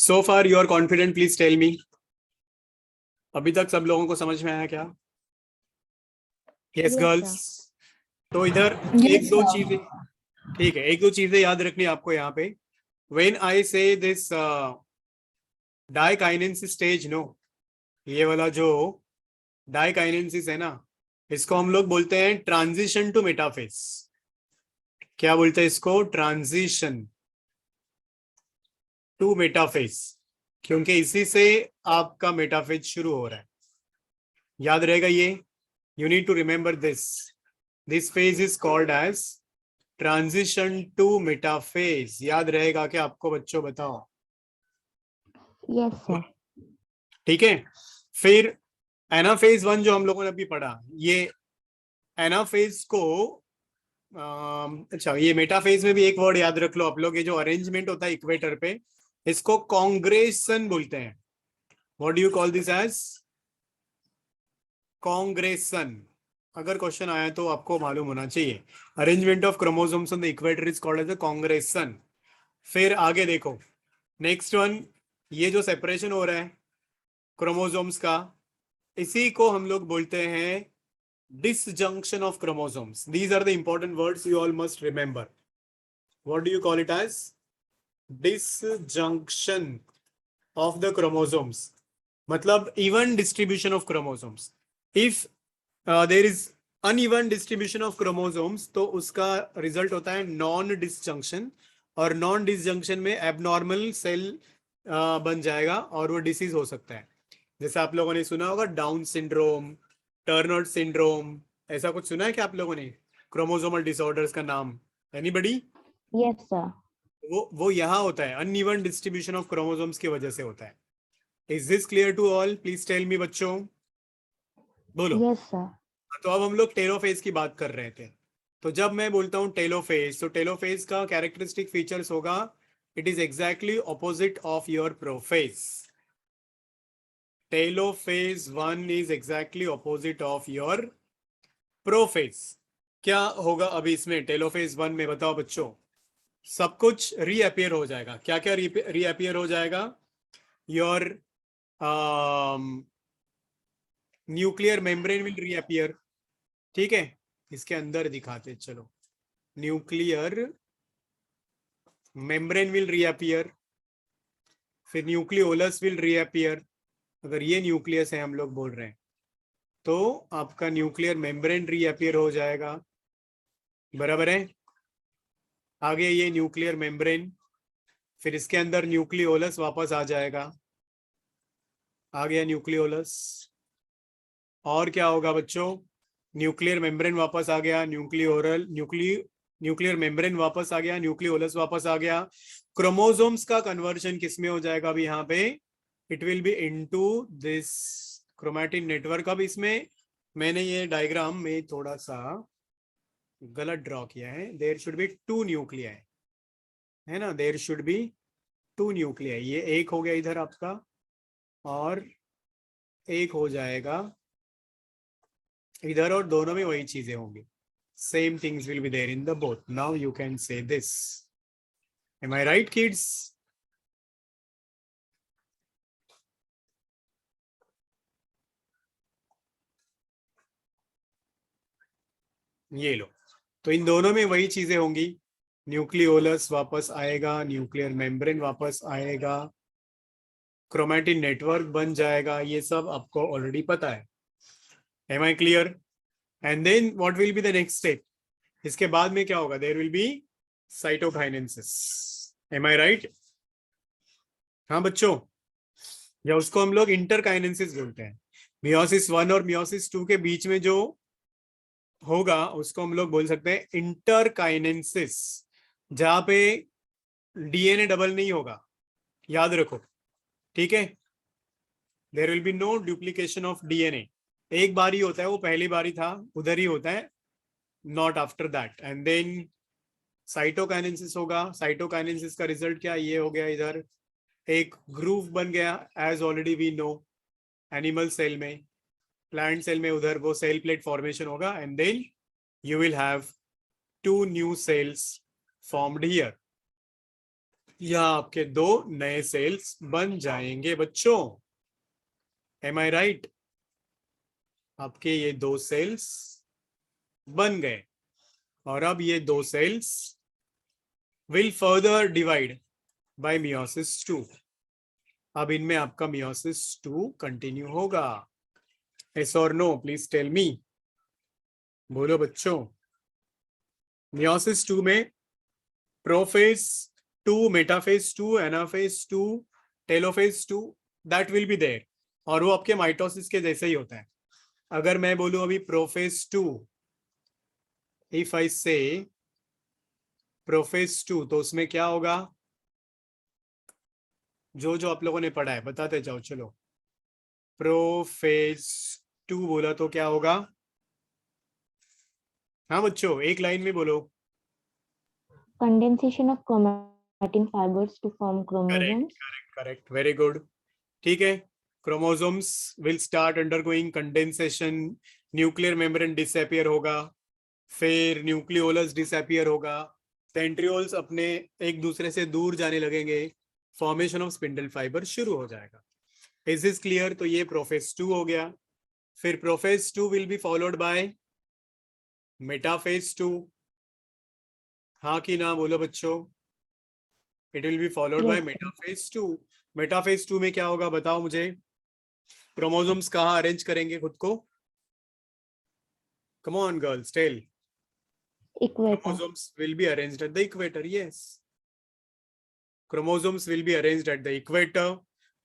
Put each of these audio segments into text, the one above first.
So far you are confident, please tell me. अभी तक सब लोगों को समझ में आया क्या? Yes Yes, girls. sir. तो इधर Yes, एक दो sir. चीजें, ठीक है, एक दो चीजें याद रखनी आपको यहाँ पे। व्हेन आई से दिस डाइकाइनेसिस स्टेज, नो, ये वाला जो डाइकाइनेसिस है ना, इसको हम लोग बोलते हैं ट्रांजिशन टू मेटाफेज। क्या बोलते हैं इसको? ट्रांजिशन टू मेटाफेज, क्योंकि इसी से आपका मेटाफेज शुरू हो रहा है। याद रहेगा ये, you need to remember this phase is called as transition to metaphase. याद रहेगा क्या आपको बच्चों? बताओ। Yes, sir. ठीक है। फिर एनाफेज 1 जो हम लोगों ने अभी पढ़ा, ये एनाफेज को अच्छा, ये मेटाफेज में भी एक वर्ड याद रख लो आप लोग, ये जो अरेंजमेंट होता है इक्वेटर पे, इसको कांग्रेशन बोलते हैं। What do you call this as? Congression. अगर क्वेश्चन आया तो आपको मालूम होना चाहिए। Arrangement of chromosomes on the equator is called as a congression. फिर आगे देखो, नेक्स्ट वन, ये जो सेपरेशन हो रहा है क्रोमोसोम्स का, इसी को हम लोग बोलते हैं disjunction of chromosomes. These are the important words you all must remember. What do you call it as? Disjunction of the chromosomes. मतलब even distribution of chromosomes. If there is uneven distribution of chromosomes, तो उसका result होता है non disjunction, और non disjunction में abnormal cell बन जाएगा और वो डिसीज हो सकता है। जैसे आप लोगों ने सुना होगा डाउन सिंड्रोम, टर्नर सिंड्रोम, ऐसा कुछ सुना है क्या आप लोगों ने? क्रोमोसोमल डिसऑर्डर्स का नाम, एनीबडी? Yes, sir. वो यहाँ होता है, अनइवन डिस्ट्रीब्यूशन ऑफ क्रोमोसोम्स की वजह से होता है। Is this clear to all? Please tell me बच्चों, बोलो। Yes, sir. तो अब हम लोग टेलोफेज की बात कर रहे थे। तो जब मैं बोलता हूँ टेलोफेज, तो टेलोफेज का कैरेक्टरिस्टिक फीचर्स होगा, it is exactly opposite of your prophase. Telophase 1 is exactly opposite of your prophase. क्या होगा अभी इसमें टेलोफेज 1 में? बताओ बच्चों। सब कुछ रीअपियर हो जाएगा। क्या क्या रीअपियर हो जाएगा? Your nuclear membrane will reappear. ठीक है, इसके अंदर दिखाते चलो। न्यूक्लियर मेम्ब्रेन विल रीअपियर, फिर न्यूक्लियोलस विल रीअपियर। अगर ये न्यूक्लियस है हम लोग बोल रहे हैं, तो आपका न्यूक्लियर मेम्ब्रेन रीअपियर हो जाएगा। बराबर है? आगे ये न्यूक्लियर मेम्ब्रेन, फिर इसके अंदर न्यूक्लियोलस वापस आ जाएगा। आ गया न्यूक्लियोलस। और क्या होगा बच्चों? न्यूक्लियर मेम्ब्रेन वापस आ गया, न्यूक्लियर मेम्ब्रेन वापस आ गया, न्यूक्लियोलस वापस आ गया। क्रोमोसोम्स का कन्वर्जन किसमें हो जाएगा अभी यहाँ पे? It will be into this chromatin network. अब इसमें मैंने ये डायग्राम में थोड़ा सा गलत ड्रॉ किया है। देयर शुड बी 2 न्यूक्लियाई, है ना? There should be 2 nuclei. ये एक हो गया इधर आपका, और एक हो जाएगा इधर, और दोनों में वही चीजें होंगी। Same things will be there in the both. Now you can say this. Am I right kids? ये लो, तो इन दोनों में वही चीजें होंगी। न्यूक्लियोलस वापस आएगा, न्यूक्लियर मेम्ब्रेन वापस आएगा, क्रोमैटिन नेटवर्क बन जाएगा। ये सब आपको ऑलरेडी पता है। Am I clear? And then what will be the next step? इसके बाद में क्या होगा? There will be cytokinesis. Am I right? हाँ बच्चों, या उसको हम लोग इंटरकाइनेसिस बोलते हैं। मियोसिस 1 और मियोसिस 2 के बीच में जो होगा उसको हम लोग बोल सकते हैं इंटरकाइनेसिस, जहां पे डीएनए डबल नहीं होगा। याद रखो, ठीक है? There will be no duplication of DNA. एक बार ही होता है, वो पहली बार ही था, उधर ही होता है, not after that. And then cytokinesis होगा। साइटोकाइनेसिस का रिजल्ट क्या? ये हो गया, इधर एक ग्रूव बन गया, as already we know. Animal cell में, प्लांट सेल में उधर वो सेल प्लेट फॉर्मेशन होगा, and then you will have 2 new cells formed here. यहाँ आपके 2 नए सेल्स बन जाएंगे बच्चों। M I right? आपके ये 2 सेल्स बन गए और अब ये 2 cells will further divide by meiosis 2। अब इनमें आपका मियोसिस 2 कंटिन्यू होगा। यस और नो, प्लीज टेल मी। बोलो बच्चों। मियोसिस 2 में prophase 2, metaphase 2, anaphase 2, telophase 2 that will be there, और वो आपके माइटोसिस के जैसे ही होता है। अगर मैं बोलूं अभी प्रोफेज 2, इफ आई से प्रोफेज 2, तो उसमें क्या होगा? जो जो आप लोगों ने पढ़ा है बताते जाओ। चलो, प्रोफेज 2 बोला तो क्या होगा? हाँ बच्चों, एक लाइन में बोलो। Condensation of chromatin fibers to form correct chromosomes. Correct correct, very good. ठीक है, chromosomes will start undergoing condensation, nuclear membrane disappear होगा, फिर न्यूक्लियोलस डिसअपियर होगा, सेंट्रियोल्स अपने एक दूसरे से दूर जाने लगेंगे, फॉर्मेशन ऑफ स्पिंडल फाइबर शुरू हो जाएगा। Is this clear? तो ये प्रोफेज 2 हो गया। फिर prophase 2 will be followed by metaphase 2। हाँ कि ना बोलो बच्चों। It will be followed by Yes, sir. Metaphase 2। Metaphase 2 में क्या होगा बताओ मुझे? क्रोमोसोम्स कहाँ अरेंज करेंगे खुद को? Come on girls, tell. Equator. Chromosomes will be arranged at the equator. Yes, chromosomes will be arranged at the equator.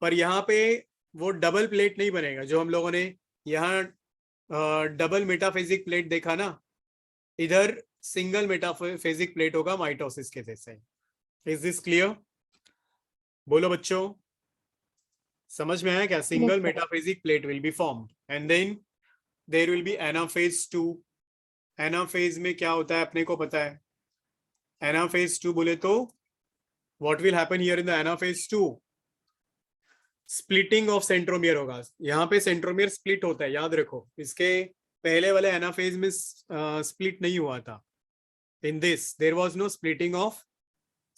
पर यहाँ पे वो डबल प्लेट नहीं बनेगा जो हम लोगों ने यहाँ डबल मेटाफेजिक प्लेट देखा ना, इधर सिंगल मेटाफेजिक प्लेट होगा माइटोसिस के जैसे। Is this clear? बोलो बच्चों, समझ में आया क्या? Single sir. Metaphasic plate will be formed and then there will be anaphase 2। Anaphase में क्या होता है अपने को पता है। एनाफेज 2 बोले तो what will happen here in the anaphase 2? Splitting of centromere होगा। यहाँ पे सेंट्रोमियर स्प्लिट होता है, याद रखो। इसके पहले वाले एनाफेज में स्प्लिट नहीं हुआ था। In this there was no splitting of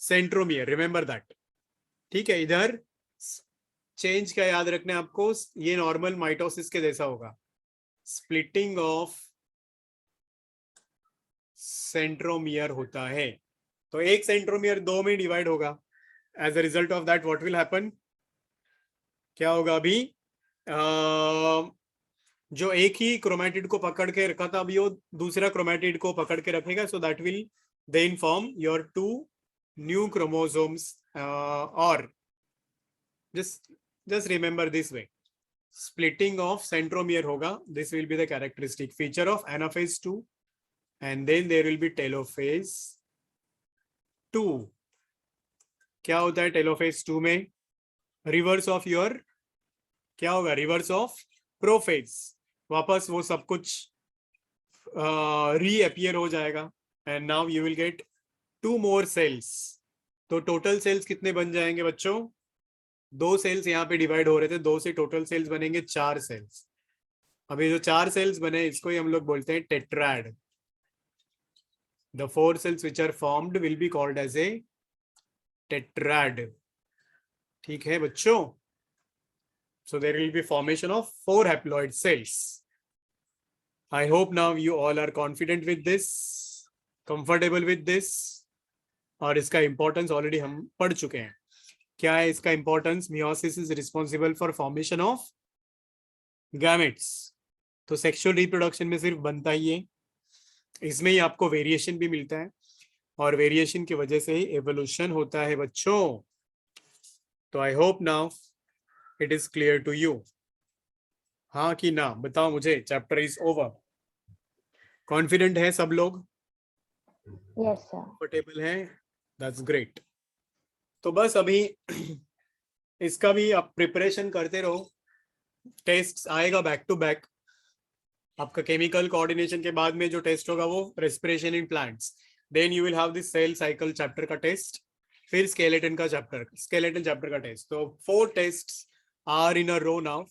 centromere, remember that. ठीक है, इधर चेंज क्या याद रखना है आपको, ये नॉर्मल माइटोसिस के जैसा होगा। स्प्लिटिंग ऑफ सेंट्रोमियर होता है, तो एक सेंट्रोमियर 2 में डिवाइड होगा। As a result of that what will happen? क्या होगा अभी? जो एक ही क्रोमेटिड को पकड़ के रखा था, अभी वो दूसरा क्रोमेटिड को पकड़ के रखेगा, so that will then form your 2 new chromosomes. और just remember this way, splitting of centromere होगा। this will be the characteristic feature of anaphase 2, and then there will be telophase 2। क्या होता है telophase 2 में? रिवर्स ऑफ योर क्या होगा? Reverse of prophase. वापस वो सब कुछ रीअपियर हो जाएगा and now you will get 2 more cells. तो टोटल सेल्स कितने बन जाएंगे बच्चों? 2 सेल्स यहाँ पे डिवाइड हो रहे थे, 2 से टोटल सेल्स बनेंगे 4 सेल्स। अभी जो 4 सेल्स बने इसको ही हम लोग बोलते हैं tetrad. The 4 cells which are formed will be called as a tetrad। ठीक है बच्चों? So there will be formation of 4 haploid cells। I hope now you all are confident with this, comfortable with this। और इसका importance already हम पढ़ चुके हैं। क्या है इसका importance? Meiosis is responsible for formation of gametes. तो सेक्सुअल रिप्रोडक्शन में सिर्फ बनता ही है, इसमें ही आपको वेरिएशन भी मिलता है, और वेरिएशन की वजह से ही एवोल्यूशन होता है बच्चों। तो I hope now it is clear to you. हाँ कि ना बताओ मुझे। Chapter is over. कॉन्फिडेंट है सब लोग? Yes, sir. कंफर्टेबल है? That's great. तो बस अभी इसका भी आप प्रिपरेशन करते रहो। टेस्ट आएगा बैक टू बैक। आपका केमिकल कोऑर्डिनेशन के बाद में जो टेस्ट होगा वो respiration in plants, then you will have this cell cycle chapter का टेस्ट, फिर स्केलेटन चैप्टर का टेस्ट। तो 4 tests are in a row now.